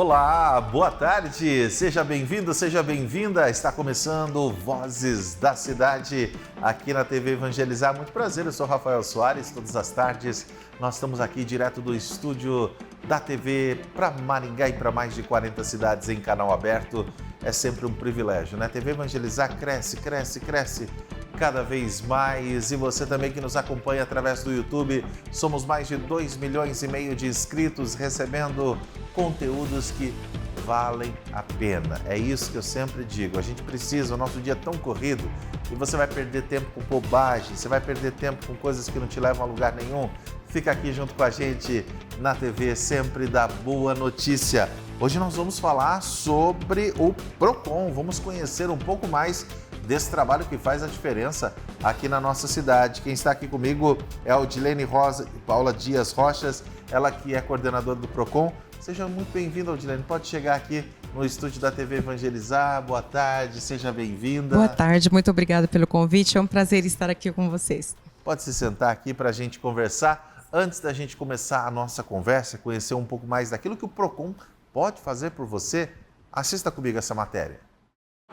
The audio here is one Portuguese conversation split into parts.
Olá, boa tarde, seja bem-vindo, seja bem-vinda. Está começando Vozes da Cidade aqui na TV Evangelizar. Muito prazer, eu sou Rafael Soares. Todas as tardes nós estamos aqui direto do estúdio da TV para Maringá e para mais de 40 cidades em canal aberto. É sempre um privilégio, né? TV Evangelizar cresce, cresce, cresce cada vez mais. E você também que nos acompanha através do YouTube. Somos mais de 2,5 milhões de inscritos recebendo conteúdos que valem a pena. É isso que eu sempre digo. A gente precisa, o nosso dia é tão corrido e você vai perder tempo com bobagem, você vai perder tempo com coisas que não te levam a lugar nenhum. Fica aqui junto com a gente na TV, sempre da boa notícia. Hoje nós vamos falar sobre o Procon. Vamos conhecer um pouco mais desse trabalho que faz a diferença aqui na nossa cidade. Quem está aqui comigo é a Odilene Rosa e Paula Dias Rochas, ela que é coordenadora do Procon. Seja muito bem-vinda, Odilene. Pode chegar aqui no estúdio da TV Evangelizar. Boa tarde, seja bem-vinda. Boa tarde, muito obrigada pelo convite. É um prazer estar aqui com vocês. Pode se sentar aqui para a gente conversar. Antes da gente começar a nossa conversa, conhecer um pouco mais daquilo que o Procon pode fazer por você, assista comigo essa matéria.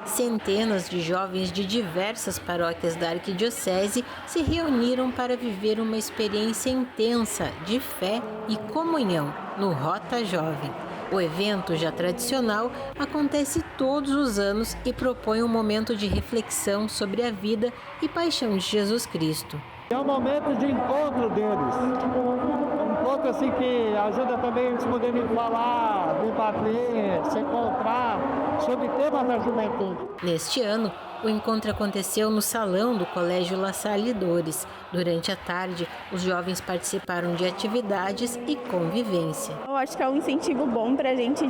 Centenas de jovens de diversas paróquias da Arquidiocese se reuniram para viver uma experiência intensa de fé e comunhão no Rota Jovem. O evento, já tradicional, acontece todos os anos e propõe um momento de reflexão sobre a vida e paixão de Jesus Cristo. É um momento de encontro deles. Um encontro assim que ajuda também eles poderem falar, debater, se encontrar sobre temas da juventude. Neste ano, o encontro aconteceu no salão do Colégio La Salle Dores. Durante a tarde, os jovens participaram de atividades e convivência. Eu acho que é um incentivo bom para a gente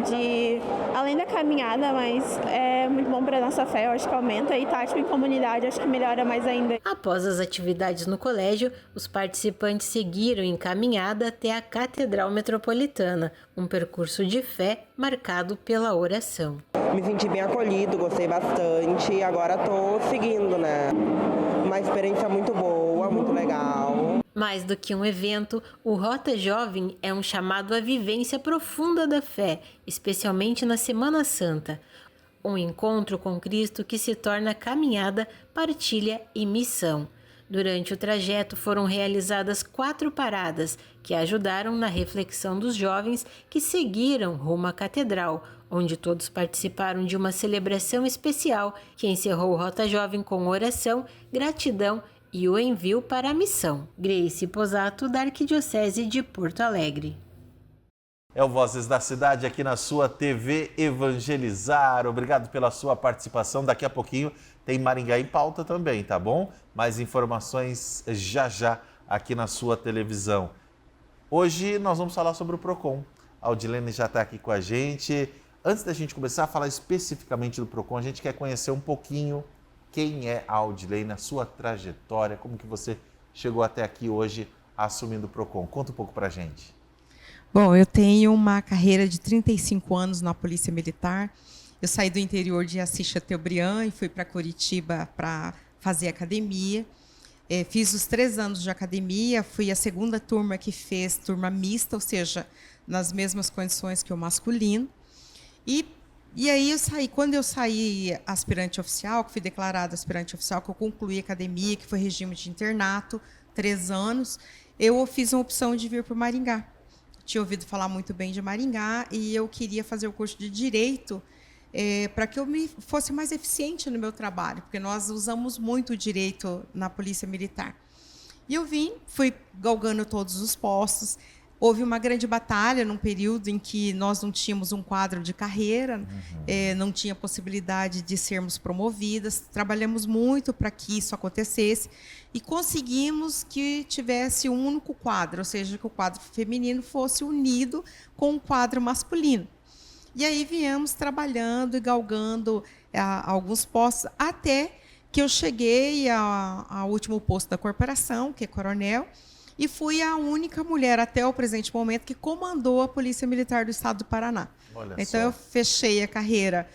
além da caminhada, mas é muito bom para a nossa fé. Eu acho que aumenta e tático em comunidade, acho que melhora mais ainda. Após as atividades no colégio, os participantes seguiram em caminhada até a Catedral Metropolitana, um percurso de fé marcado pela oração. Me senti bem acolhido, gostei bastante e agora estou seguindo, né? Uma experiência muito boa, muito legal. Mais do que um evento, o Rota Jovem é um chamado à vivência profunda da fé, especialmente na Semana Santa. Um encontro com Cristo que se torna caminhada, partilha e missão. Durante o trajeto foram realizadas 4 paradas que ajudaram na reflexão dos jovens que seguiram rumo à Catedral, onde todos participaram de uma celebração especial que encerrou o Rota Jovem com oração, gratidão e o envio para a missão. Grace Posato, da Arquidiocese de Porto Alegre. É o Vozes da Cidade aqui na sua TV Evangelizar. Obrigado pela sua participação. Daqui a pouquinho tem Maringá em pauta também, tá bom? Mais informações já já aqui na sua televisão. Hoje nós vamos falar sobre o Procon. A Odilene já está aqui com a gente. Antes da gente começar a falar especificamente do Procon, a gente quer conhecer um pouquinho quem é a Odilene, a sua trajetória, como que você chegou até aqui hoje assumindo o Procon. Conta um pouco pra gente. Bom, eu tenho uma carreira de 35 anos na Polícia Militar. Eu saí do interior de Assis Chateaubriand e fui para Curitiba para fazer academia. Fiz os 3 anos de academia, fui a segunda turma que fez turma mista, ou seja, nas mesmas condições que o masculino. E aí eu saí, quando eu saí aspirante oficial, que fui declarada aspirante oficial, que eu concluí a academia, que foi regime de internato, 3 anos, eu fiz uma opção de vir para o Maringá. Tinha ouvido falar muito bem de Maringá e eu queria fazer o curso de Direito para que eu fosse mais eficiente no meu trabalho, porque nós usamos muito o direito na Polícia Militar. E eu fui galgando todos os postos. Houve uma grande batalha num período em que nós não tínhamos um quadro de carreira, não tinha possibilidade de sermos promovidas. Trabalhamos muito para que isso acontecesse e conseguimos que tivesse um único quadro, ou seja, que o quadro feminino fosse unido com o quadro masculino. E aí viemos trabalhando e galgando alguns postos, até que eu cheguei ao último posto da corporação, que é coronel, e fui a única mulher, até o presente momento, que comandou a Polícia Militar do Estado do Paraná. Então, eu fechei a carreira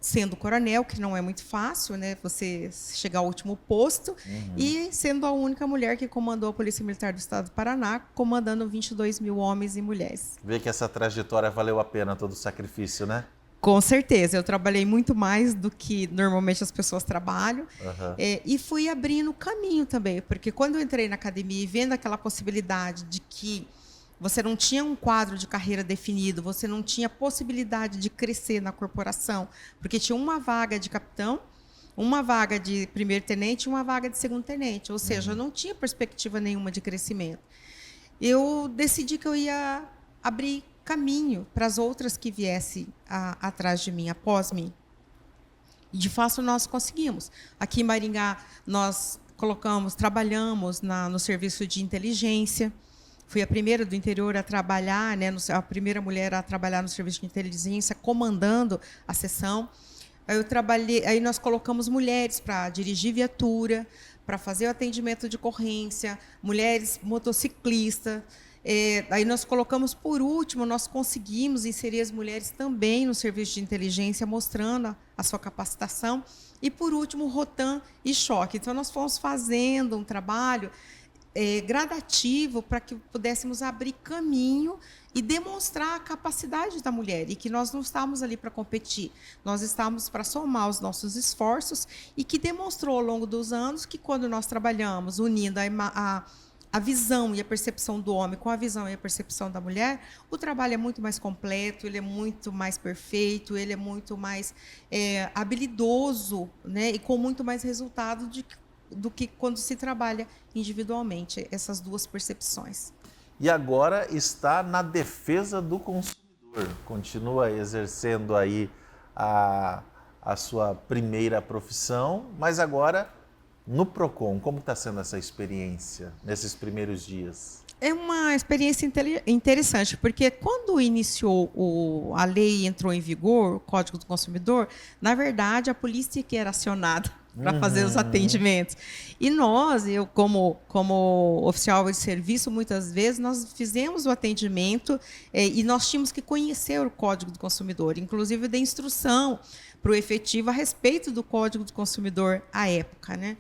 sendo coronel, que não é muito fácil, né? Você chegar ao último posto, e sendo a única mulher que comandou a Polícia Militar do Estado do Paraná, comandando 22 mil homens e mulheres. Vê que essa trajetória valeu a pena, todo o sacrifício, né? Com certeza, eu trabalhei muito mais do que normalmente as pessoas trabalham, e fui abrindo caminho também, porque quando eu entrei na academia e vendo aquela possibilidade de que você não tinha um quadro de carreira definido, você não tinha possibilidade de crescer na corporação, porque tinha uma vaga de capitão, uma vaga de primeiro-tenente e uma vaga de segundo-tenente, ou seja, não tinha perspectiva nenhuma de crescimento. Eu decidi que eu ia abrir caminho para as outras que viessem atrás de mim, após mim. E, de fato, nós conseguimos. Aqui em Maringá, nós trabalhamos no serviço de inteligência. Fui a primeira do interior a trabalhar, né, a primeira mulher a trabalhar no serviço de inteligência, comandando a seção. Aí nós colocamos mulheres para dirigir viatura, para fazer o atendimento de ocorrência, mulheres motociclistas. Aí nós colocamos, por último, nós conseguimos inserir as mulheres também no serviço de inteligência, mostrando a sua capacitação. E, por último, Rotan e Choque. Então, nós fomos fazendo um trabalho gradativo para que pudéssemos abrir caminho e demonstrar a capacidade da mulher, e que nós não estávamos ali para competir, nós estávamos para somar os nossos esforços, e que demonstrou ao longo dos anos que, quando nós trabalhamos unindo a visão e a percepção do homem com a visão e a percepção da mulher, o trabalho é muito mais completo, ele é muito mais perfeito, ele é muito mais habilidoso, né, e com muito mais resultado do que quando se trabalha individualmente, essas duas percepções. E agora está na defesa do consumidor, continua exercendo aí a sua primeira profissão, mas agora no PROCON. Como está sendo essa experiência nesses primeiros dias? É uma experiência interessante, porque quando iniciou a lei e entrou em vigor, o Código do Consumidor, na verdade, a polícia que era acionada para fazer os atendimentos. E nós, eu como oficial de serviço, muitas vezes, nós fizemos o atendimento e nós tínhamos que conhecer o Código do Consumidor. Inclusive, eu dei instrução para o efetivo a respeito do Código do Consumidor à época, né?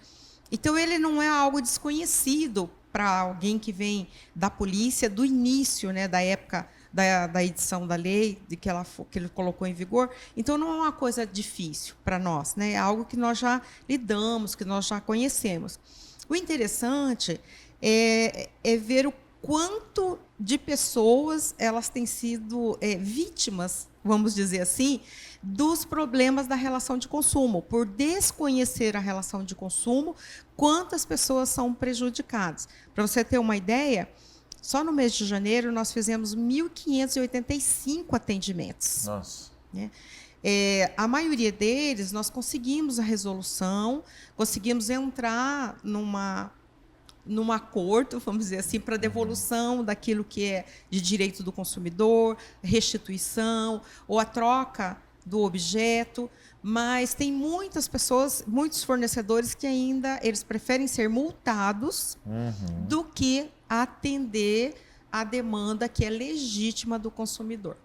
Então, ele não é algo desconhecido para alguém que vem da polícia do início, né, da época da edição da lei, que ele colocou em vigor. Então, não é uma coisa difícil para nós, né? É algo que nós já lidamos, que nós já conhecemos. O interessante é ver o quanto de pessoas elas têm sido vítimas, vamos dizer assim, dos problemas da relação de consumo. Por desconhecer a relação de consumo, quantas pessoas são prejudicadas. Para você ter uma ideia, só no mês de janeiro nós fizemos 1.585 atendimentos. Nossa. Né? A maioria deles nós conseguimos a resolução, conseguimos entrar num acordo, vamos dizer assim, para devolução daquilo que é de direito do consumidor, restituição ou a troca do objeto, mas tem muitas pessoas, muitos fornecedores que ainda eles preferem ser multados do que atender a demanda que é legítima do consumidor.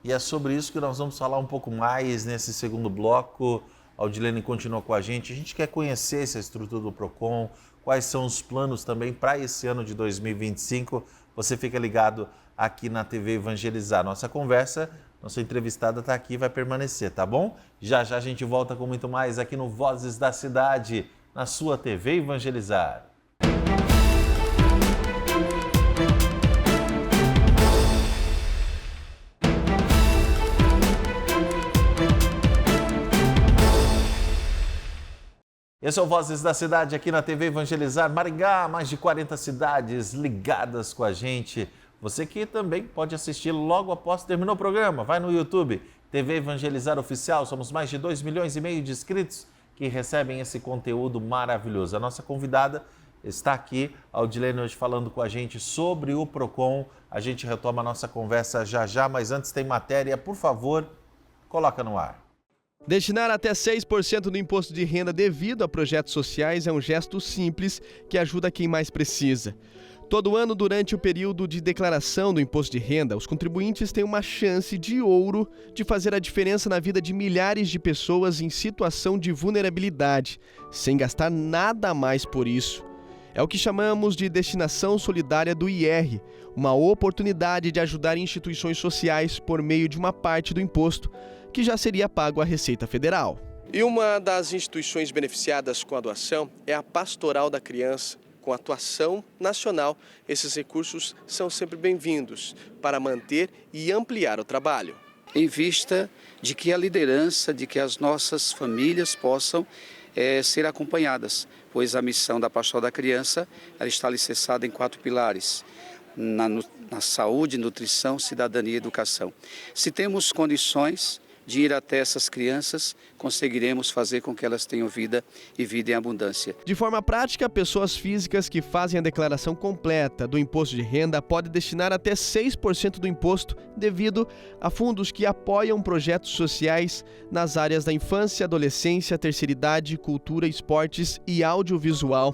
E é sobre isso que nós vamos falar um pouco mais nesse segundo bloco. A Audilene continua com a gente. A gente quer conhecer essa estrutura do PROCON, quais são os planos também para esse ano de 2025. Você fica ligado aqui na TV Evangelizar. Nossa conversa, nossa entrevistada está aqui e vai permanecer, tá bom? Já já a gente volta com muito mais aqui no Vozes da Cidade, na sua TV Evangelizar. Esse é o Vozes da Cidade aqui na TV Evangelizar Maringá, mais de 40 cidades ligadas com a gente. Você que também pode assistir logo após terminar o programa. Vai no YouTube, TV Evangelizar Oficial. Somos mais de 2,5 milhões de inscritos que recebem esse conteúdo maravilhoso. A nossa convidada está aqui, a Audilene, hoje falando com a gente sobre o PROCON. A gente retoma a nossa conversa já já, mas antes tem matéria. Por favor, coloca no ar. Destinar até 6% do imposto de renda devido a projetos sociais é um gesto simples que ajuda quem mais precisa. Todo ano, durante o período de declaração do imposto de renda, os contribuintes têm uma chance de ouro de fazer a diferença na vida de milhares de pessoas em situação de vulnerabilidade, sem gastar nada a mais por isso. É o que chamamos de destinação solidária do IR, uma oportunidade de ajudar instituições sociais por meio de uma parte do imposto, que já seria pago à Receita Federal. E uma das instituições beneficiadas com a doação é a Pastoral da Criança. Com atuação nacional, esses recursos são sempre bem-vindos para manter e ampliar o trabalho. Em vista de que a liderança, de que as nossas famílias possam ser acompanhadas, pois a missão da Pastoral da Criança ela está alicerçada em 4 pilares, na saúde, nutrição, cidadania e educação. Se temos condições de ir até essas crianças, conseguiremos fazer com que elas tenham vida e vida em abundância. De forma prática, pessoas físicas que fazem a declaração completa do imposto de renda podem destinar até 6% do imposto devido a fundos que apoiam projetos sociais nas áreas da infância, adolescência, terceira idade, cultura, esportes e audiovisual.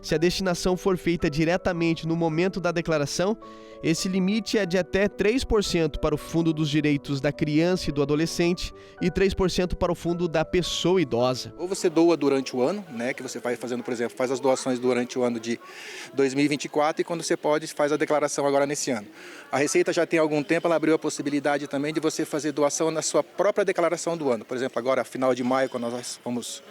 Se a destinação for feita diretamente no momento da declaração, esse limite é de até 3% para o Fundo dos Direitos da Criança e do Adolescente e 3% para o Fundo da Pessoa Idosa. Ou você doa durante o ano, né, que você vai fazendo, por exemplo, faz as doações durante o ano de 2024 e quando você pode, faz a declaração agora nesse ano. A Receita já tem algum tempo, ela abriu a possibilidade também de você fazer doação na sua própria declaração do ano. Por exemplo, agora, final de maio, quando nós vamos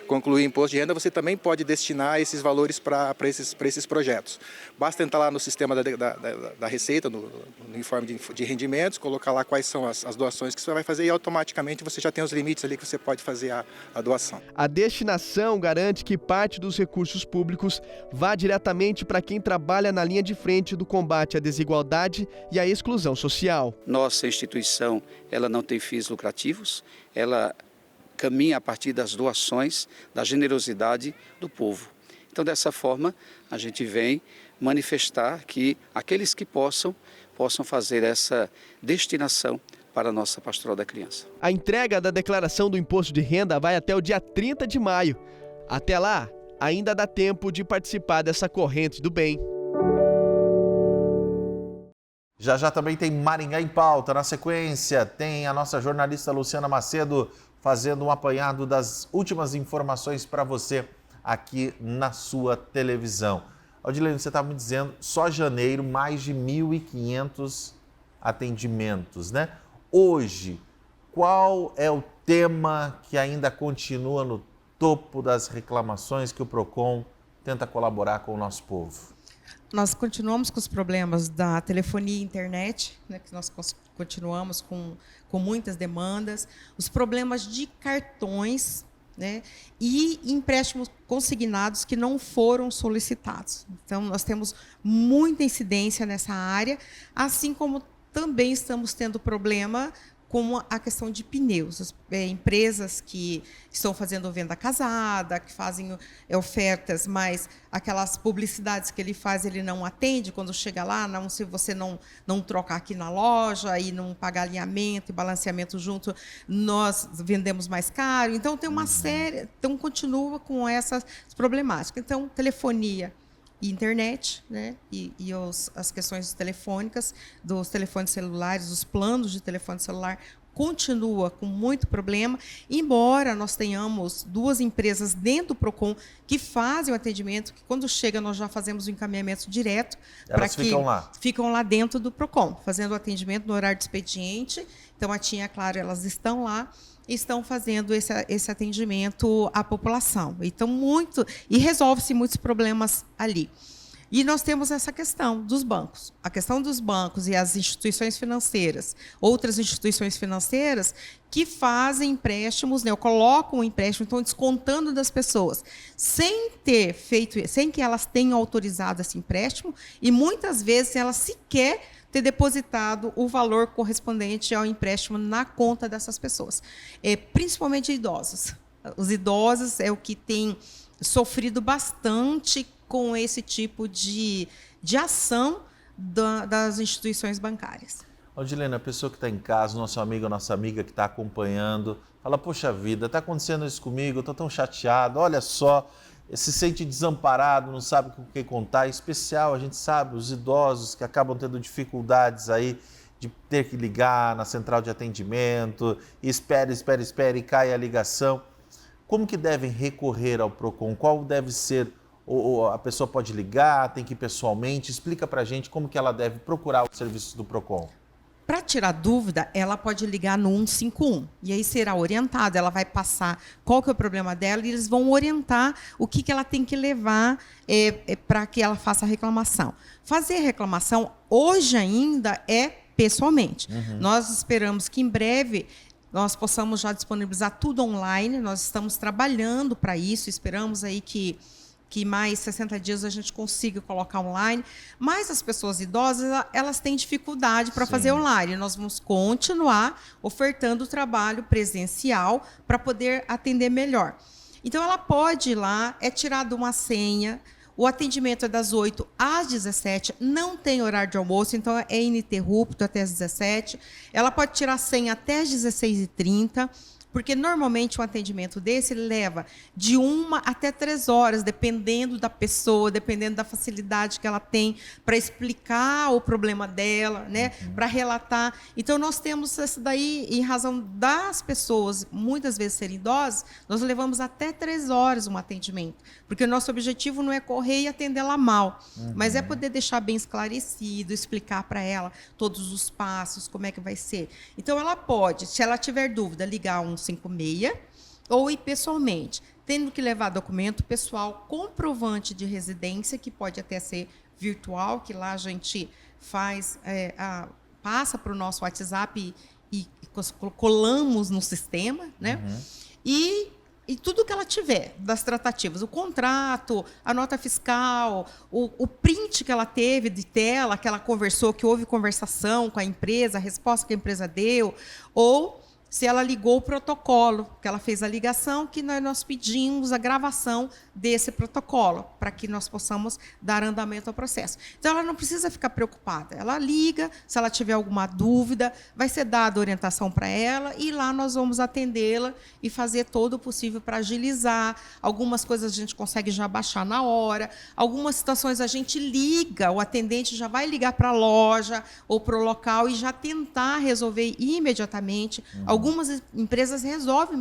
concluir o imposto de renda, você também pode destinar esses valores para esses projetos. Basta entrar lá no sistema da Receita, no informe de rendimentos, colocar lá quais são as doações que você vai fazer e automaticamente você já tem os limites ali que você pode fazer a doação. A destinação garante que parte dos recursos públicos vá diretamente para quem trabalha na linha de frente do combate à desigualdade e à exclusão social. Nossa instituição, ela não tem fins lucrativos, ela caminha a partir das doações, da generosidade do povo. Então, dessa forma, a gente vem manifestar que aqueles que possam fazer essa destinação para a nossa Pastoral da Criança. A entrega da declaração do imposto de renda vai até o dia 30 de maio. Até lá, ainda dá tempo de participar dessa corrente do bem. Já já também tem Maringá em Pauta. Na sequência, tem a nossa jornalista Luciana Macedo fazendo um apanhado das últimas informações para você aqui na sua televisão. Odilene, você estava me dizendo, só janeiro, mais de 1.500 atendimentos, né? Hoje, qual é o tema que ainda continua no topo das reclamações que o PROCON tenta colaborar com o nosso povo? Nós continuamos com os problemas da telefonia e internet, né, que nós continuamos com muitas demandas, os problemas de cartões, né, e empréstimos consignados que não foram solicitados. Então, nós temos muita incidência nessa área, assim como também estamos tendo problema com a questão de pneus. As empresas que estão fazendo venda casada, que fazem ofertas, mas aquelas publicidades que ele faz, ele não atende quando chega lá, não, se você não trocar aqui na loja e não pagar alinhamento e balanceamento junto, nós vendemos mais caro. Então, tem uma série, então continua com essas problemáticas. Então, telefonia e internet, né? e as questões telefônicas, dos telefones celulares, os planos de telefone celular, continua com muito problema, embora nós tenhamos 2 empresas dentro do PROCON que fazem o atendimento, que quando chega nós já fazemos o encaminhamento direto. Elas ficam lá? Ficam lá dentro do PROCON, fazendo o atendimento no horário de expediente. Então, a Tinha Claro, elas estão lá, estão fazendo esse atendimento à população. Então, e resolve-se muitos problemas ali. E nós temos essa questão dos bancos. A questão dos bancos e as instituições financeiras, outras instituições financeiras que fazem empréstimos, né, ou colocam o empréstimo, estão descontando das pessoas, sem que elas tenham autorizado esse empréstimo, e muitas vezes elas sequer ter depositado o valor correspondente ao empréstimo na conta dessas pessoas, principalmente idosos. Os idosos é o que tem sofrido bastante com esse tipo de ação das instituições bancárias. Odilene, a pessoa que está em casa, nosso amigo ou nossa amiga que está acompanhando, fala, poxa vida, está acontecendo isso comigo, eu estou tão chateado, olha só, se sente desamparado, não sabe com quem contar, em especial, a gente sabe, os idosos que acabam tendo dificuldades aí de ter que ligar na central de atendimento, espera e cai a ligação. Como que devem recorrer ao PROCON? Qual deve ser, a pessoa pode ligar, tem que ir pessoalmente? Explica pra gente como que ela deve procurar os serviços do PROCON. Para tirar dúvida, ela pode ligar no 151 e aí será orientada, ela vai passar qual que é o problema dela e eles vão orientar o que ela tem que levar para que ela faça a reclamação. Fazer a reclamação hoje ainda é pessoalmente. Nós esperamos que em breve nós possamos já disponibilizar tudo online, nós estamos trabalhando para isso, esperamos aí que mais 60 dias a gente consiga colocar online, mas as pessoas idosas, elas têm dificuldade para fazer online. Nós vamos continuar ofertando o trabalho presencial para poder atender melhor. Então, ela pode ir lá, é tirada uma senha, o atendimento é das 8 às 17, não tem horário de almoço, então é ininterrupto até as 17. Ela pode tirar a senha até as 16h30, porque normalmente um atendimento desse leva de 1 até 3 horas, dependendo da pessoa, dependendo da facilidade que ela tem para explicar o problema dela, né? Para relatar. Então, nós temos isso daí, em razão das pessoas, muitas vezes serem idosas, nós levamos até 3 horas um atendimento, porque o nosso objetivo não é correr e atendê-la mal, mas é poder deixar bem esclarecido, explicar para ela todos os passos, como é que vai ser. Então, ela pode, se ela tiver dúvida, ligar 156 ou ir pessoalmente, tendo que levar documento pessoal, comprovante de residência, que pode até ser virtual, que lá a gente faz, passa para o nosso WhatsApp e colamos no sistema, né? E tudo que ela tiver das tratativas, o contrato, a nota fiscal, o print que ela teve de tela, que ela conversou, que houve conversação com a empresa, a resposta que a empresa deu, ou se ela ligou o protocolo, que ela fez a ligação, que nós pedimos a gravação desse protocolo, para que nós possamos dar andamento ao processo. Então, ela não precisa ficar preocupada. Ela liga, se ela tiver alguma dúvida, vai ser dada orientação para ela, e lá nós vamos atendê-la e fazer todo o possível para agilizar. Algumas coisas a gente consegue já baixar na hora, algumas situações a gente liga, o atendente já vai ligar para a loja ou para o local e já tentar resolver imediatamente. Algumas empresas resolvem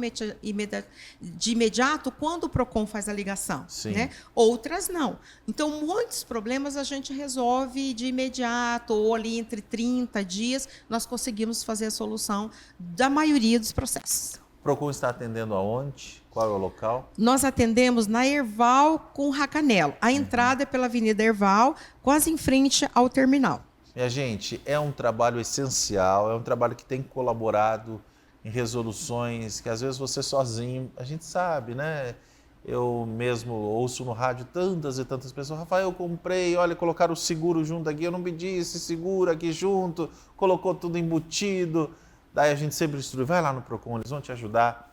de imediato quando o PROCON faz a ligação, né? Outras não. Então, muitos problemas a gente resolve de imediato, ou ali entre 30 dias, nós conseguimos fazer a solução da maioria dos processos. O PROCON está atendendo aonde? Qual é o local? Nós atendemos na Herval com Racanelo. A entrada é pela Avenida Herval, quase em frente ao terminal. Minha gente, é um trabalho essencial, é um trabalho que tem colaborado em resoluções que às vezes você sozinho, a gente sabe, né? Eu mesmo ouço no rádio tantas e tantas pessoas, Rafael, eu comprei, olha, colocaram o seguro junto aqui, eu não pedi esse seguro aqui junto, colocou tudo embutido. Daí a gente sempre instrui, vai lá no PROCON, eles vão te ajudar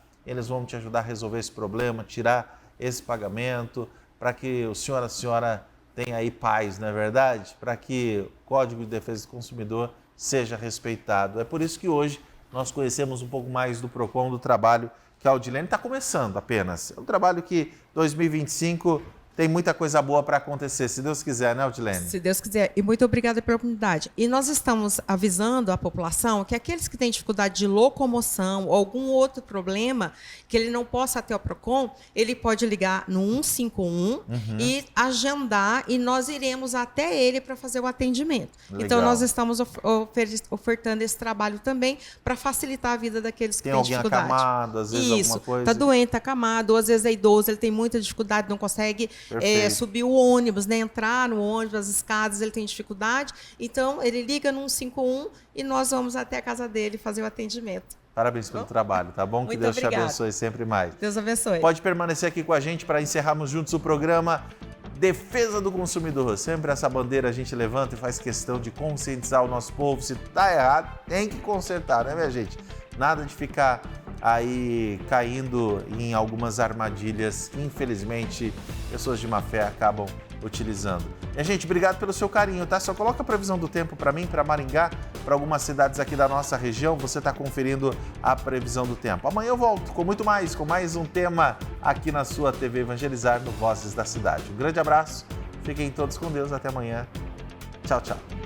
a resolver esse problema, tirar esse pagamento, para que o senhor, a senhora tenha aí paz, não é verdade? Para que o Código de Defesa do Consumidor seja respeitado. É por isso que hoje nós conhecemos um pouco mais do PROCON, do trabalho que a Audilene está começando apenas. É um trabalho que 2025 tem muita coisa boa para acontecer, se Deus quiser, né, Audilene? Se Deus quiser. E muito obrigada pela oportunidade. E nós estamos avisando a população que aqueles que têm dificuldade de locomoção ou algum outro problema que ele não possa até o PROCON, ele pode ligar no 151 e agendar, e nós iremos até ele para fazer o atendimento. Legal. Então, nós estamos ofertando esse trabalho também para facilitar a vida daqueles que têm dificuldade. Tem alguém acamado, às vezes alguma coisa? Está doente, está acamado, ou às vezes é idoso, ele tem muita dificuldade, não consegue subir o ônibus, né? Entrar no ônibus, as escadas, ele tem dificuldade. Então, ele liga no 151 e nós vamos até a casa dele fazer o atendimento. Parabéns pelo trabalho, tá bom? Que Deus te abençoe sempre mais. Deus abençoe. Pode permanecer aqui com a gente para encerrarmos juntos o programa Defesa do Consumidor. Sempre essa bandeira a gente levanta e faz questão de conscientizar o nosso povo. Se tá errado, tem que consertar, né, minha gente? Nada de ficar aí caindo em algumas armadilhas que, infelizmente, pessoas de má fé acabam utilizando. Minha gente, obrigado pelo seu carinho, tá? Só coloca a previsão do tempo para mim, para Maringá, para algumas cidades aqui da nossa região, você está conferindo a previsão do tempo. Amanhã eu volto com muito mais, com mais um tema aqui na sua TV Evangelizar no Vozes da Cidade. Um grande abraço, fiquem todos com Deus, até amanhã. Tchau, tchau.